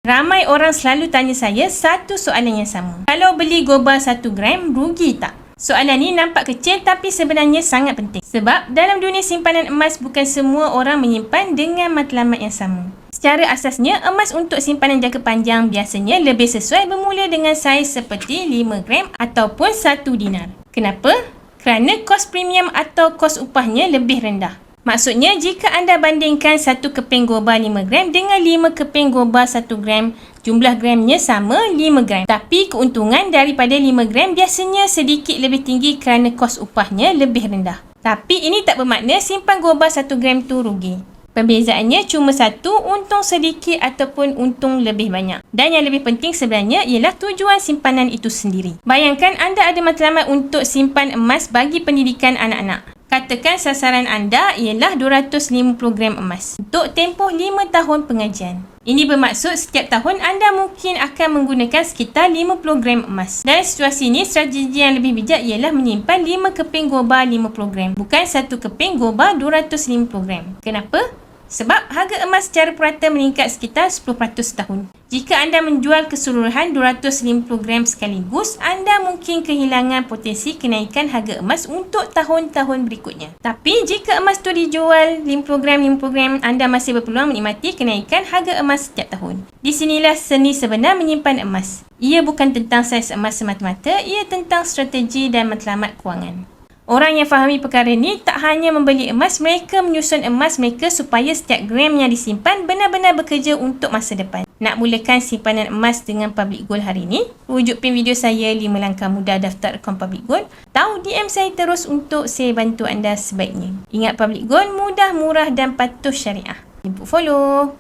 Ramai orang selalu tanya saya satu soalan yang sama. Kalau beli goba 1 gram, rugi tak? Soalan ni nampak kecil tapi sebenarnya sangat penting. Sebab dalam dunia simpanan emas bukan semua orang menyimpan dengan matlamat yang sama. Secara asasnya, emas untuk simpanan jangka panjang biasanya lebih sesuai bermula dengan saiz seperti 5 gram ataupun 1 dinar. Kenapa? Kerana kos premium atau kos upahnya lebih rendah. Maksudnya, jika anda bandingkan 1 keping goba 5 gram dengan 5 keping goba 1 gram, jumlah gramnya sama 5 gram. Tapi keuntungan daripada 5 gram biasanya sedikit lebih tinggi kerana kos upahnya lebih rendah. Tapi ini tak bermakna simpan goba 1 gram tu rugi. Pembezaannya cuma satu, untung sedikit ataupun untung lebih banyak. Dan yang lebih penting sebenarnya ialah tujuan simpanan itu sendiri. Bayangkan anda ada matlamat untuk simpan emas bagi pendidikan anak-anak. Katakan sasaran anda ialah 250 gram emas untuk tempoh 5 tahun pengajian. Ini bermaksud setiap tahun anda mungkin akan menggunakan sekitar 50 gram emas. Dalam situasi ini, strategi yang lebih bijak ialah menyimpan 5 keping goba 50 gram, bukan 1 keping goba 250 gram. Kenapa? Sebab harga emas secara purata meningkat sekitar 10% setahun. Jika anda menjual keseluruhan 250 gram sekaligus, anda mungkin kehilangan potensi kenaikan harga emas untuk tahun-tahun berikutnya. Tapi jika emas tu dijual 50 gram, anda masih berpeluang menikmati kenaikan harga emas setiap tahun. Di sinilah seni sebenar menyimpan emas. Ia bukan tentang saiz emas semata-mata, ia tentang strategi dan matlamat kewangan. Orang yang fahami perkara ni tak hanya membeli emas, mereka menyusun emas mereka supaya setiap gram yang disimpan benar-benar bekerja untuk masa depan. Nak mulakan simpanan emas dengan Public Gold hari ni? Rujuk pin video saya 5 langkah mudah daftar akaun Public Gold. Tahu DM saya terus untuk saya bantu anda sebaiknya. Ingat Public Gold mudah, murah dan patuh syariah. Jemput follow.